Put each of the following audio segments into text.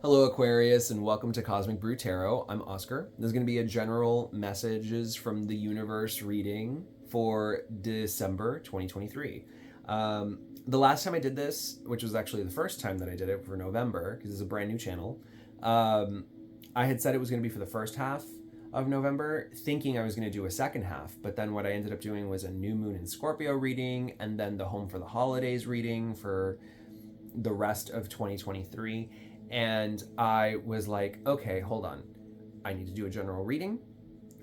Hello, Aquarius, and welcome to Cosmic Brew Tarot. I'm Oscar. This is going to be a general messages from the universe reading for December 2023. The last time I did this, which was actually the first time that I did it for November, because it's a brand new channel, I had said it was going to be for the first half of November, thinking I was going to do a second half. But then what I ended up doing was a new moon in Scorpio reading, and then the Home for the Holidays reading for the rest of 2023. And I was like, okay, hold on. I need to do a general reading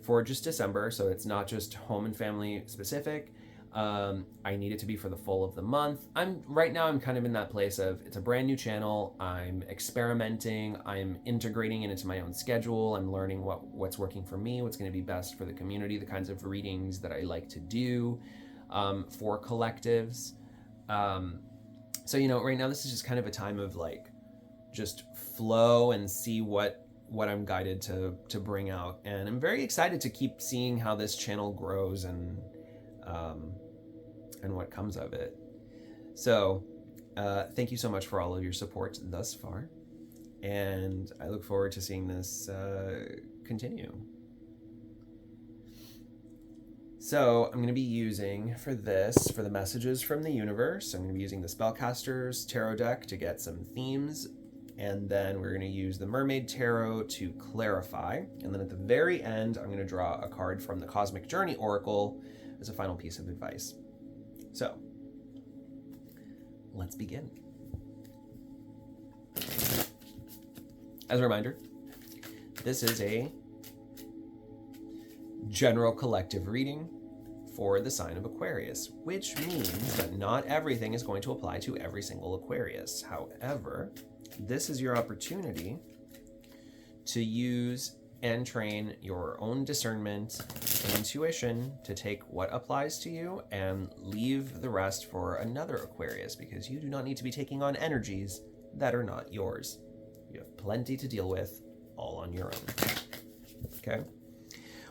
for just December, so it's not just home and family specific. I need it to be for the full of the month. Right now I'm kind of in that place of it's a brand new channel. I'm experimenting. I'm integrating it into my own schedule. I'm learning what's working for me, what's going to be best for the community, the kinds of readings that I like to do for collectives. So, right now this is just kind of a time of like, just flow and see what I'm guided to bring out. And I'm very excited to keep seeing how this channel grows and what comes of it. So thank you so much for all of your support thus far. And I look forward to seeing this continue. So I'm going to be using for the messages from the universe, I'm going to be using the Spellcaster's Tarot deck to get some themes. And then we're going to use the Mermaid Tarot to clarify. And then at the very end, I'm going to draw a card from the Cosmic Journey Oracle as a final piece of advice. So, let's begin. As a reminder, this is a general collective reading for the sign of Aquarius, which means that not everything is going to apply to every single Aquarius. However, this is your opportunity to use and train your own discernment and intuition to take what applies to you and leave the rest for another Aquarius, because you do not need to be taking on energies that are not yours. You have plenty to deal with all on your own. Okay?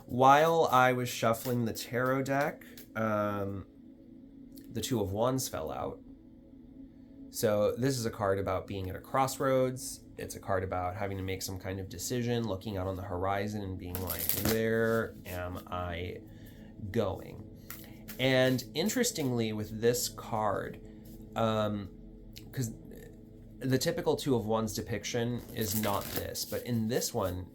While I was shuffling the tarot deck, the Two of Wands fell out. So this is a card about being at a crossroads. It's a card about having to make some kind of decision, looking out on the horizon and being like, where am I going? And interestingly with this card, because the typical Two of Wands depiction is not this, but in this one,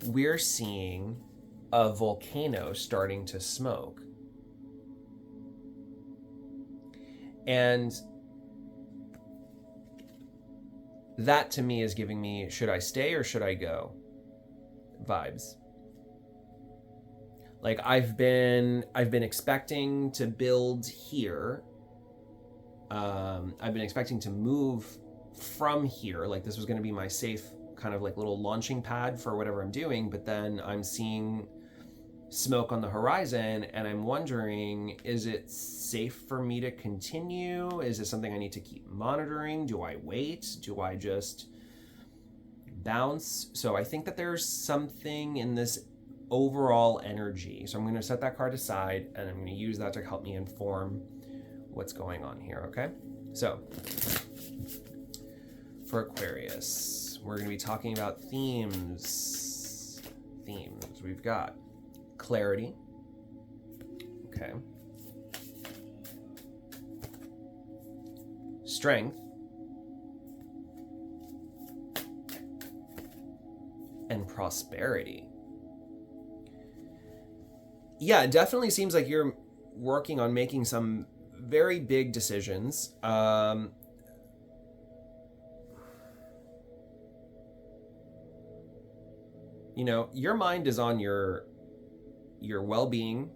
we're seeing a volcano starting to smoke. And that to me is giving me, should I stay or should I go vibes. Like I've been expecting to build here. I've been expecting to move from here. Like this was going to be my safe kind of like little launching pad for whatever I'm doing. But then I'm seeing smoke on the horizon and I'm wondering, is it safe for me to continue? Is this something I need to keep monitoring? Do I wait? Do I just bounce? So I think that there's something in this overall energy. So I'm going to set that card aside and I'm going to use that to help me inform what's going on here, okay? So for Aquarius, we're going to be talking about themes. We've got clarity. Okay. Strength. And prosperity. Yeah, it definitely seems like you're working on making some very big decisions. Your mind is on your well-being,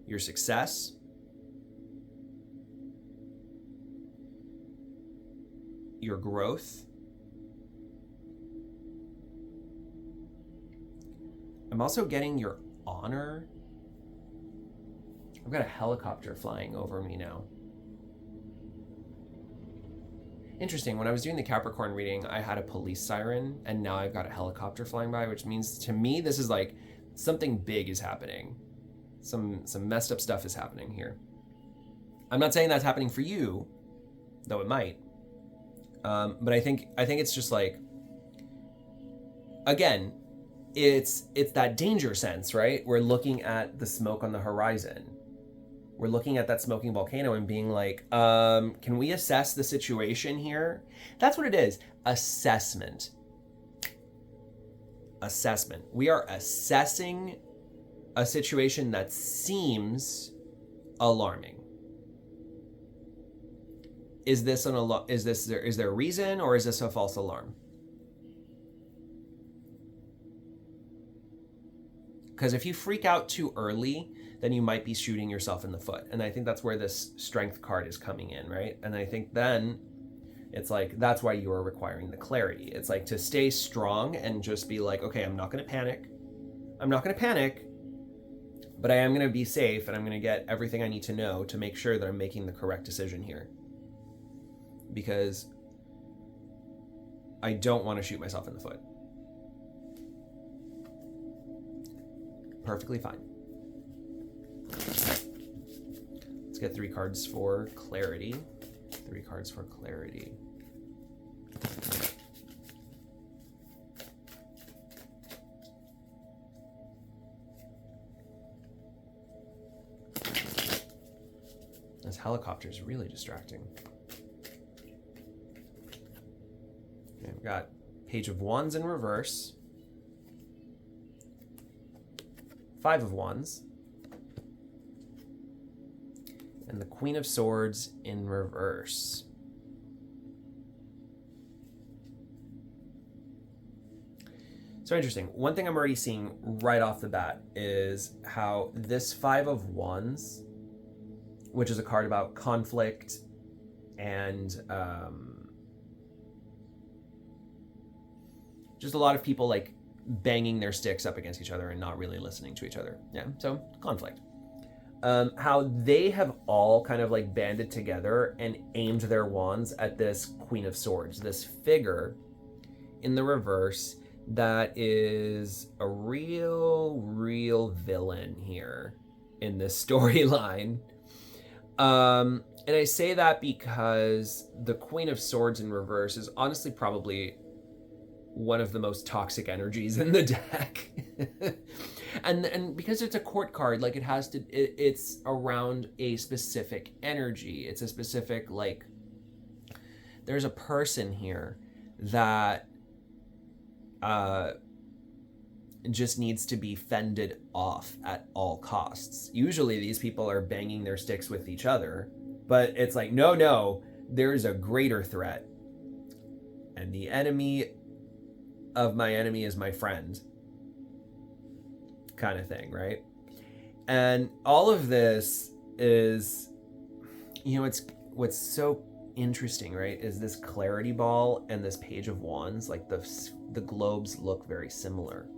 your success, your growth. I'm also getting your honor. I've got a helicopter flying over me now. Interesting, when I was doing the Capricorn reading, I had a police siren, and now I've got a helicopter flying by, which means to me, this is like something big is happening. Some messed up stuff is happening here. I'm not saying that's happening for you, though it might. But I think it's just like, again, it's that danger sense, right? We're looking at the smoke on the horizon. We're looking at that smoking volcano and being like, can we assess the situation here? That's what it is. Assessment. We are assessing a situation that seems alarming. Is there a reason, or is this a false alarm? Because if you freak out too early, then you might be shooting yourself in the foot. And I think that's where this strength card is coming in, right? And I think then it's like, that's why you are requiring the clarity. It's like to stay strong and just be like, okay, I'm not going to panic. But I am going to be safe, and I'm going to get everything I need to know to make sure that I'm making the correct decision here. Because I don't want to shoot myself in the foot. Perfectly fine. Let's get 3 cards for clarity. 3 cards for clarity. This helicopter is really distracting. Okay, we've got Page of Wands in reverse. 5 of Wands. And the Queen of Swords in reverse. So interesting. One thing I'm already seeing right off the bat is how this 5 of Wands, which is a card about conflict and just a lot of people like banging their sticks up against each other and not really listening to each other. Yeah, so conflict. How they have all kind of like banded together and aimed their wands at this Queen of Swords, this figure in the reverse that is a real villain here in this storyline. And I say that because the Queen of Swords in reverse is honestly probably one of the most toxic energies in the deck. and because it's a court card, like it's around a specific energy. It's a specific, like, there's a person here that just needs to be fended off at all costs. Usually these people are banging their sticks with each other, but it's like, no, there's a greater threat. And the enemy of my enemy is my friend, kind of thing, right? And all of this is, what's so interesting, right, is this clarity ball and this Page of Wands, like the globes look very similar.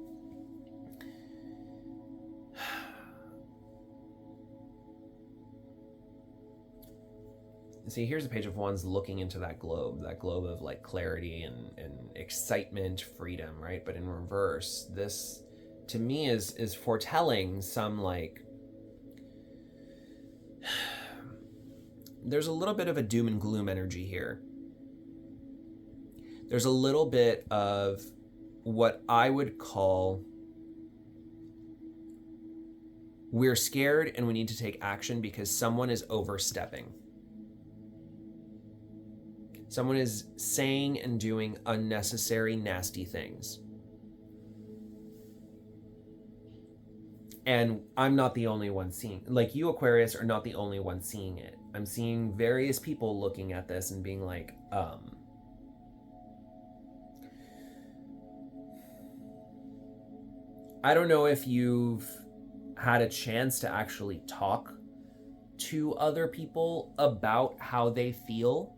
See, here's a Page of Wands looking into that globe of like clarity and excitement, freedom, right? But in reverse, this to me is foretelling some, like, there's a little bit of a doom and gloom energy here. There's a little bit of what I would call, we're scared and we need to take action because someone is overstepping. Someone is saying and doing unnecessary, nasty things. And I'm not the only one seeing, like, you, Aquarius, are not the only one seeing it. I'm seeing various people looking at this and being like, I don't know if you've had a chance to actually talk to other people about how they feel.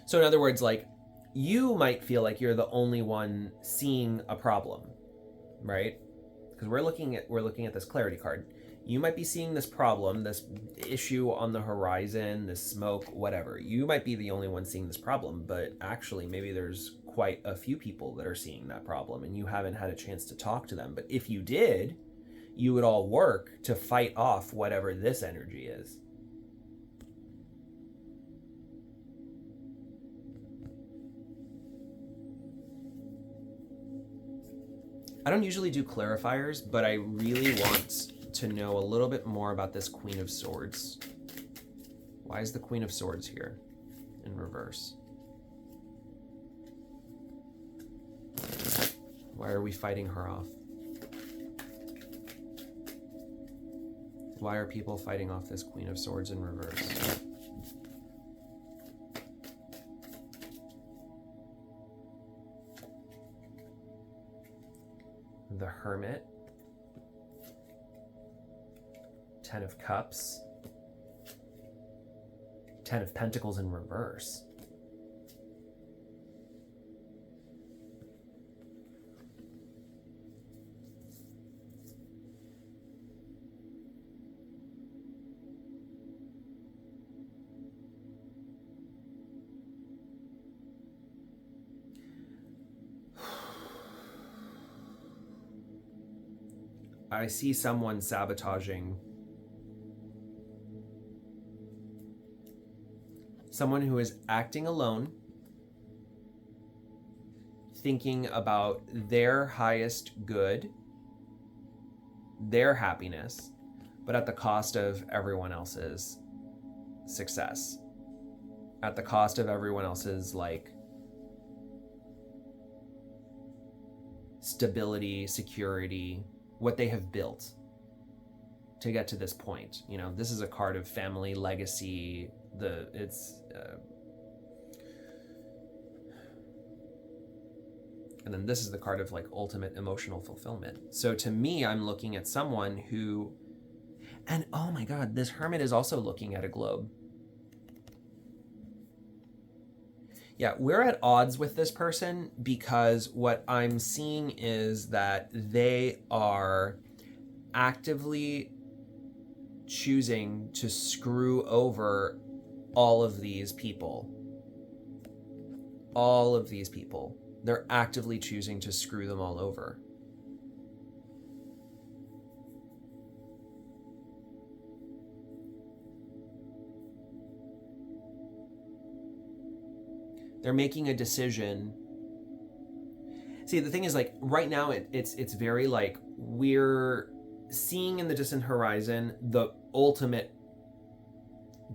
So in other words, like, you might feel like you're the only one seeing a problem, right? Because we're looking at this clarity card. You might be seeing this problem, this issue on the horizon, this smoke, whatever. You might be the only one seeing this problem, but actually maybe there's quite a few people that are seeing that problem and you haven't had a chance to talk to them. But if you did, you would all work to fight off whatever this energy is. I don't usually do clarifiers, but I really want to know a little bit more about this Queen of Swords. Why is the Queen of Swords here in reverse? Why are we fighting her off? Why are people fighting off this Queen of Swords in reverse? The Hermit. 10 of Cups. 10 of Pentacles in reverse. I see someone sabotaging. Someone who is acting alone, thinking about their highest good, their happiness, but at the cost of everyone else's success, at the cost of everyone else's like stability, security, what they have built to get to this point. You know, this is a card of family, legacy, and then this is the card of like ultimate emotional fulfillment. So to me, I'm looking at someone who, and oh my God, this Hermit is also looking at a globe. Yeah, we're at odds with this person because what I'm seeing is that they are actively choosing to screw over all of these people. All of these people. They're actively choosing to screw them all over. They're making a decision. See, the thing is, like, right now it's very like we're seeing in the distant horizon the ultimate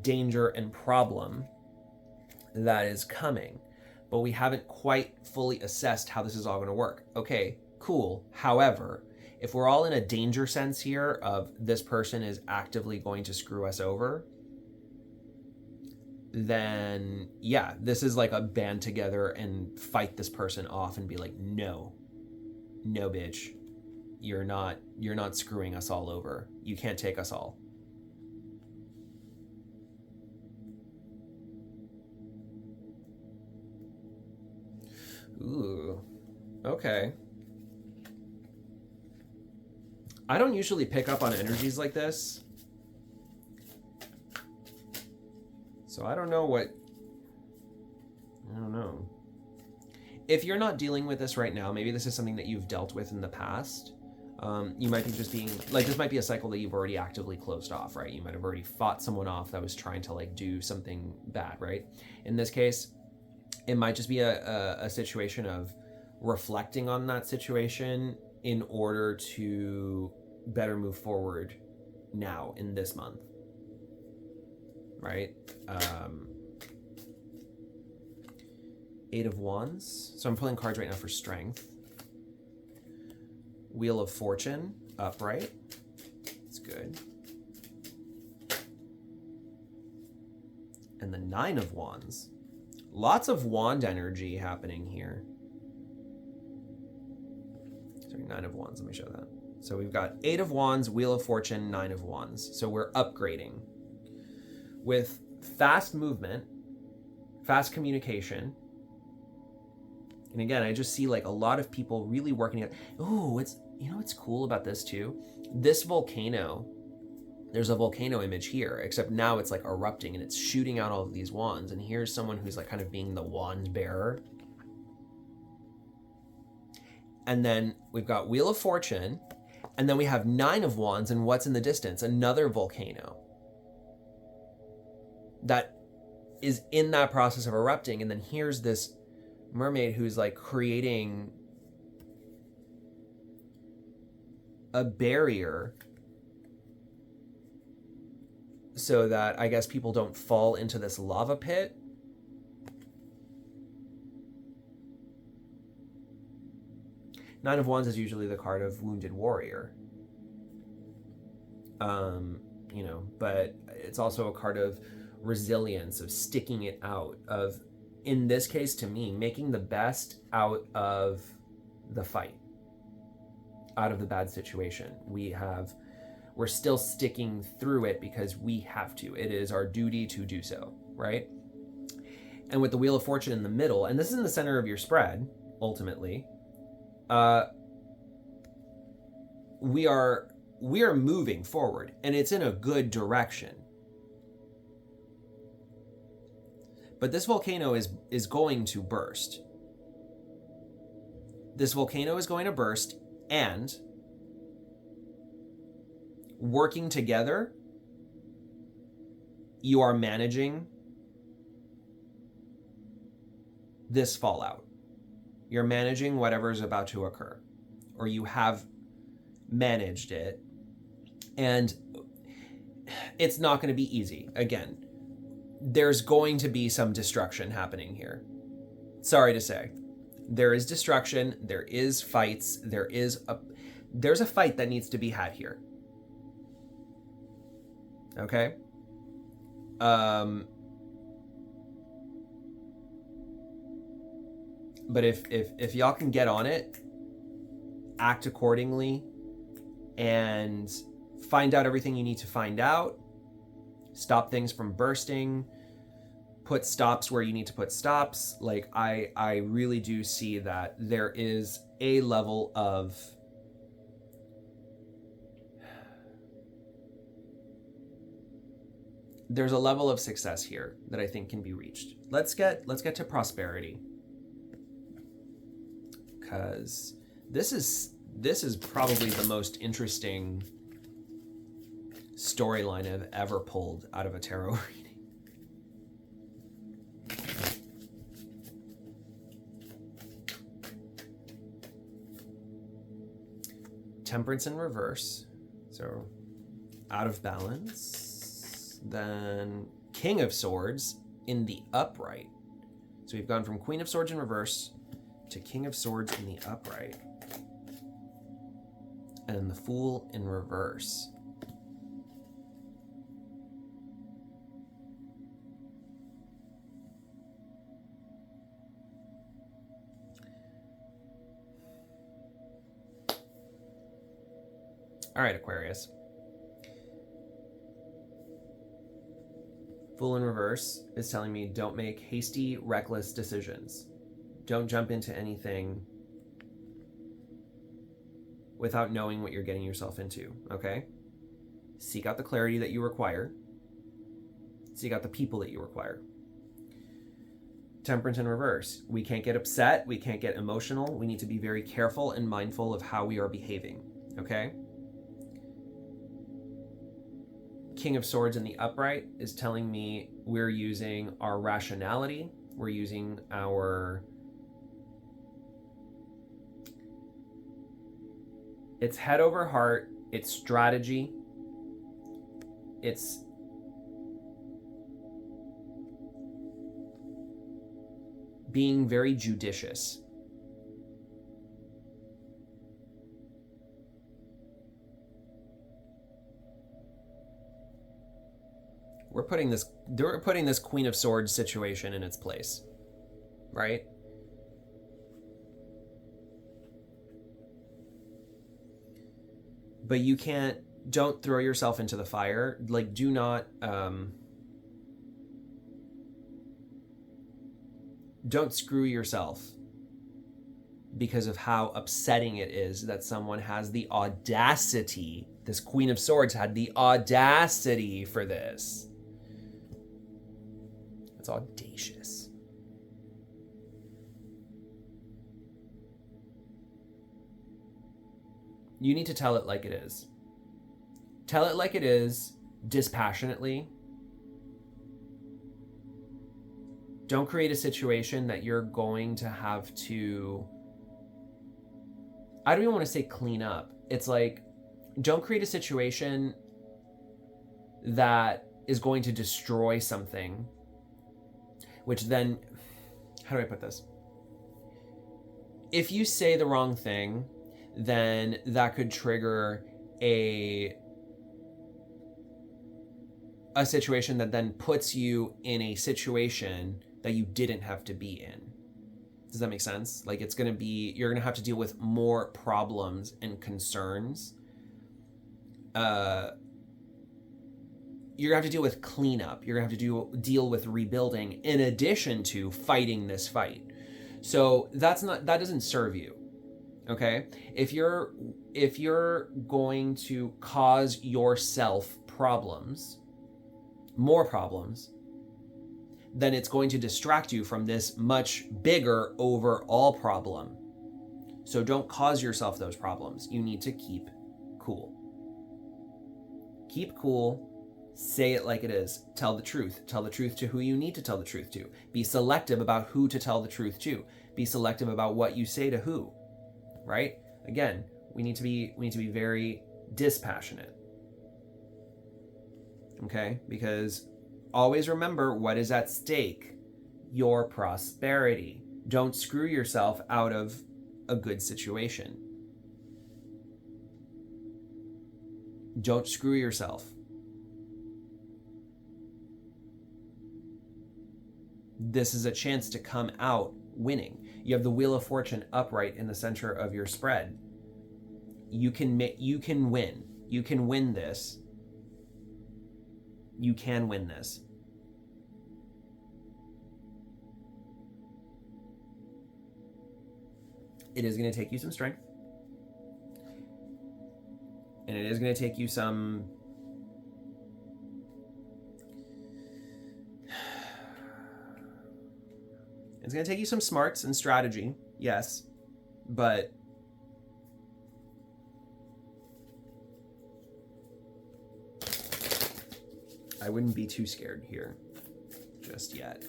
danger and problem that is coming, but we haven't quite fully assessed how this is all going to work. Okay, cool. However, if we're all in a danger sense here of this person is actively going to screw us over, then yeah, this is like a band together and fight this person off and be like, no, bitch, you're not screwing us all over. You can't take us all. Ooh, okay. I don't usually pick up on energies like this. So I don't know. If you're not dealing with this right now, maybe this is something that you've dealt with in the past. You might be just being, like, this might be a cycle that you've already actively closed off, right? You might have already fought someone off that was trying to, like, do something bad, right? In this case, it might just be a situation of reflecting on that situation in order to better move forward now in this month. Right? 8 of Wands. So I'm pulling cards right now for strength. Wheel of Fortune, upright. That's good. And the 9 of Wands. Lots of wand energy happening here. Sorry, 9 of Wands, let me show that. So we've got 8 of Wands, Wheel of Fortune, 9 of Wands. So we're upgrading. With fast movement, fast communication. And again, I just see like a lot of people really working together. Oh, you know what's cool about this too? This volcano, there's a volcano image here, except now it's like erupting and it's shooting out all of these wands. And here's someone who's like kind of being the wand bearer. And then we've got Wheel of Fortune, and then we have 9 of Wands, and what's in the distance? Another volcano that is in that process of erupting. And then here's this mermaid who's like creating a barrier so that I guess people don't fall into this lava pit. Nine of Wands is usually the card of wounded warrior. You know, but it's also a card of resilience, of sticking it out, of, in this case to me, making the best out of the fight, out of the bad situation. We're still sticking through it because we have to. It is our duty to do so, right? And with the Wheel of Fortune in the middle, and this is in the center of your spread, ultimately, we are moving forward, and it's in a good direction. But this volcano is going to burst. This volcano is going to burst, and working together, you are managing this fallout. You're managing whatever is about to occur, or you have managed it, and it's not going to be easy. Again, there's going to be some destruction happening here. Sorry to say. There is destruction, there is fights, there's a fight that needs to be had here. Okay? But if y'all can get on it, act accordingly, and find out everything you need to find out, stop things from bursting, put stops where you need to put stops. Like, I really do see that there is a level of there's a level of success here that I think can be reached. Let's get to prosperity, because this is probably the most interesting storyline I've ever pulled out of a tarot reading. Temperance in reverse, so out of balance. Then King of Swords in the upright. So we've gone from Queen of Swords in reverse to King of Swords in the upright. And the Fool in reverse. All right, Aquarius. Fool in reverse is telling me don't make hasty, reckless decisions. Don't jump into anything without knowing what you're getting yourself into, okay? Seek out the clarity that you require. Seek out the people that you require. Temperance in reverse. We can't get upset. We can't get emotional. We need to be very careful and mindful of how we are behaving, okay? King of Swords in the upright is telling me we're using our rationality. We're using it's head over heart, it's strategy, it's being very judicious. We're putting this Queen of Swords situation in its place, right? But you don't throw yourself into the fire. Like, do not, don't screw yourself because of how upsetting it is that someone has the audacity. This Queen of Swords had the audacity for this. It's audacious. You need to tell it like it is. Tell it like it is, dispassionately. Don't create a situation that you're going to have to, I don't even want to say clean up. It's like don't create a situation that is going to destroy something, which then, how do I put this? If you say the wrong thing, then that could trigger a situation that then puts you in a situation that you didn't have to be in. Does that make sense? Like, it's going to be, you're going to have to deal with more problems and concerns. You're going to have to deal with cleanup. You're going to have to deal with rebuilding in addition to fighting this fight. So that doesn't serve you. Okay? If you're going to cause yourself problems, more problems, then it's going to distract you from this much bigger overall problem. So don't cause yourself those problems. You need to keep cool. Keep cool. Say it like it is. Tell the truth. Tell the truth to who you need to tell the truth to. Be selective about who to tell the truth to. Be selective about what you say to who. Right? Again, we need to be very dispassionate. Okay? Because always remember what is at stake: your prosperity. Don't screw yourself out of a good situation. Don't screw yourself. This is a chance to come out winning. You have the Wheel of Fortune upright in the center of your spread. You can win. You can win this. You can win this. It is going to take you some strength. And it is going to take you some... It's going to take you some smarts and strategy, yes. But I wouldn't be too scared here just yet.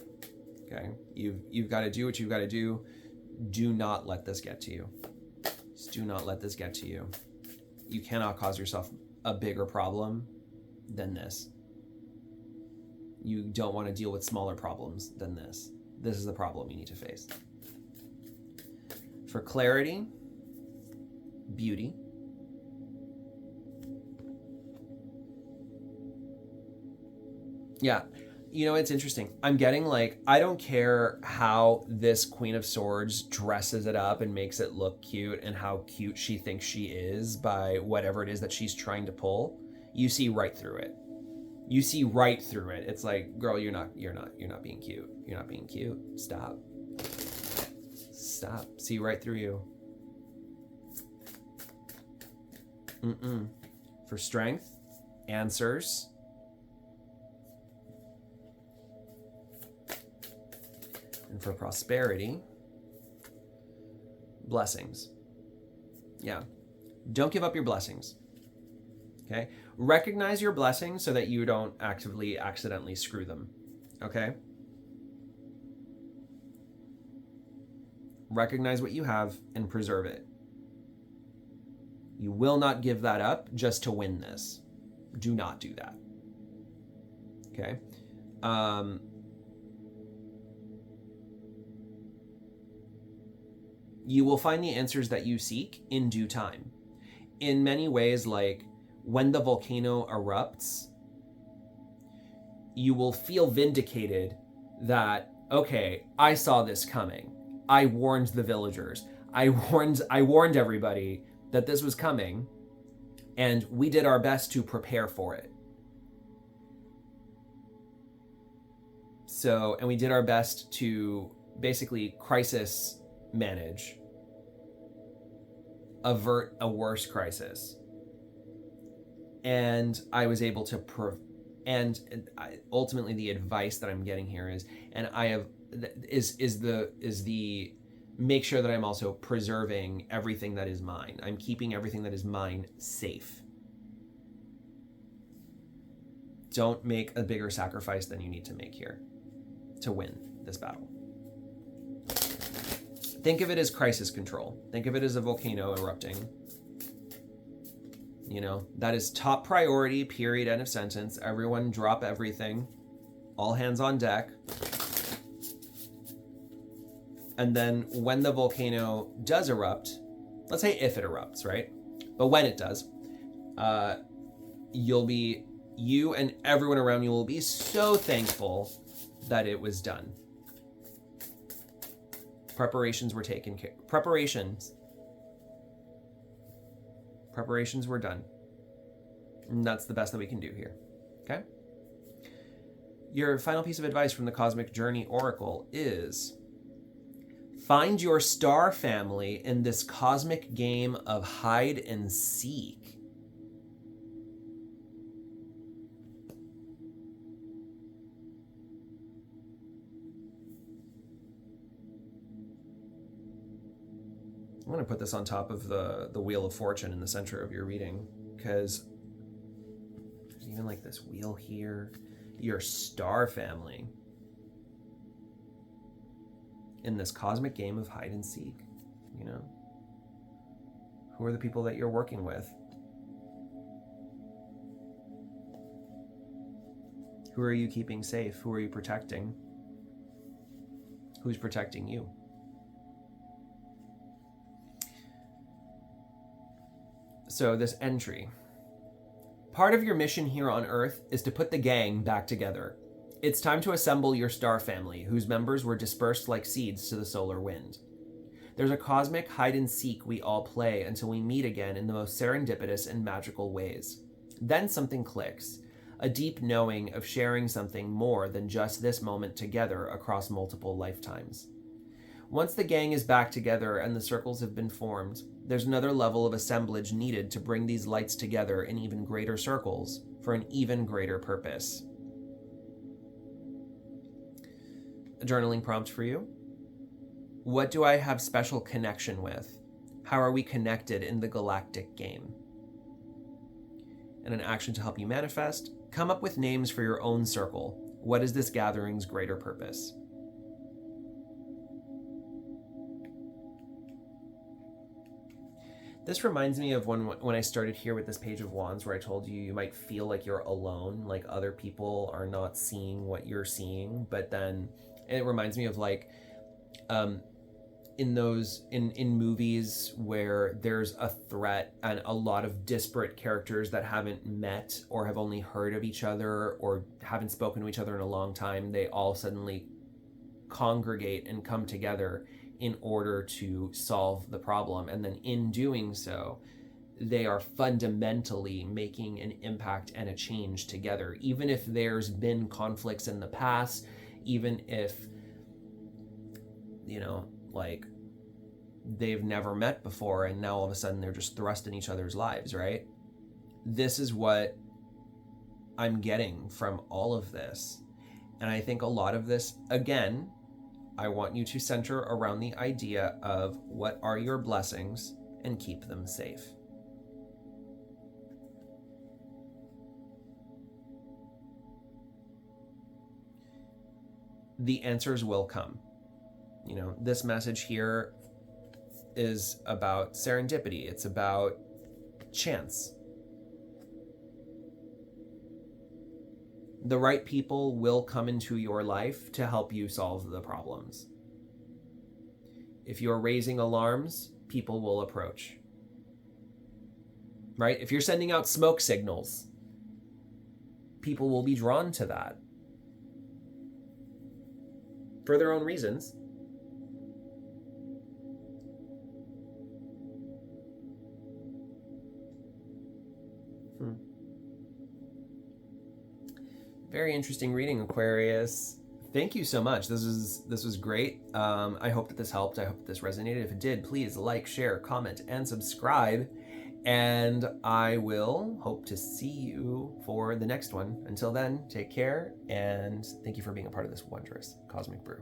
Okay? You've got to do what you've got to do. Do not let this get to you. Just do not let this get to you. You cannot cause yourself a bigger problem than this. You don't want to deal with smaller problems than this. This is the problem you need to face. For clarity, beauty. Yeah. You know, it's interesting. I'm getting like, I don't care how this Queen of Swords dresses it up and makes it look cute and how cute she thinks she is by whatever it is that she's trying to pull. You see right through it. You see right through it. It's like, girl, you're not being cute. You're not being cute. Stop. Stop. See right through you. For strength, answers. And for prosperity, blessings. Yeah. Don't give up your blessings. Okay? Recognize your blessings so that you don't accidentally screw them. Okay? Recognize what you have and preserve it. You will not give that up just to win this. Do not do that. Okay? You will find the answers that you seek in due time. In many ways, like when the volcano erupts, you will feel vindicated that, okay, I saw this coming. I warned the villagers. I warned everybody that this was coming, and we did our best to prepare for it. So, and we did our best to basically crisis manage, avert a worse crisis. And I was able to ultimately the advice that I'm getting here is, and I have is the make sure that I'm also preserving everything that is mine. I'm keeping everything that is mine safe. Don't make a bigger sacrifice than you need to make here to win this battle. Think of it as crisis control. Think of it as a volcano erupting. You know, that is top priority, period, end of sentence. Everyone drop everything. All hands on deck. And then when the volcano does erupt, let's say if it erupts, right? But when it does, you and everyone around you will be so thankful that it was done. Preparations were taken care. Preparations were done. And that's the best that we can do here. Okay? Your final piece of advice from the Cosmic Journey Oracle is: find your star family in this cosmic game of hide and seek. I'm going to put this on top of the Wheel of Fortune in the center of your reading, because there's even like this wheel here. Your star family in this cosmic game of hide and seek, you know? Who are the people that you're working with? Who are you keeping safe? Who are you protecting? Who's protecting you? So this entry. Part of your mission here on Earth is to put the gang back together. It's time to assemble your star family, whose members were dispersed like seeds to the solar wind. There's a cosmic hide and seek we all play until we meet again in the most serendipitous and magical ways. Then something clicks, a deep knowing of sharing something more than just this moment together across multiple lifetimes. Once the gang is back together and the circles have been formed, there's another level of assemblage needed to bring these lights together in even greater circles for an even greater purpose. A journaling prompt for you. What do I have special connection with? How are we connected in the galactic game? And an action to help you manifest. Come up with names for your own circle. What is this gathering's greater purpose? This reminds me of when I started here with this Page of Wands, where I told you might feel like you're alone, like other people are not seeing what you're seeing. But then it reminds me of like in movies where there's a threat and a lot of disparate characters that haven't met or have only heard of each other or haven't spoken to each other in a long time, they all suddenly congregate and come together in order to solve the problem. And then in doing so, they are fundamentally making an impact and a change together. Even if there's been conflicts in the past, even if, you know, like they've never met before and now all of a sudden they're just thrust in each other's lives, right? This is what I'm getting from all of this. And I think a lot of this, again, I want you to center around the idea of what are your blessings and keep them safe. The answers will come. You know, this message here is about serendipity. It's about chance. The right people will come into your life to help you solve the problems. If you're raising alarms, people will approach. Right? If you're sending out smoke signals, people will be drawn to that. For their own reasons. Very interesting reading, Aquarius. Thank you so much. This was great. I hope that this helped. I hope that this resonated. If it did, please like, share, comment, and subscribe. And I will hope to see you for the next one. Until then, take care, and thank you for being a part of this wondrous Cosmic Brew.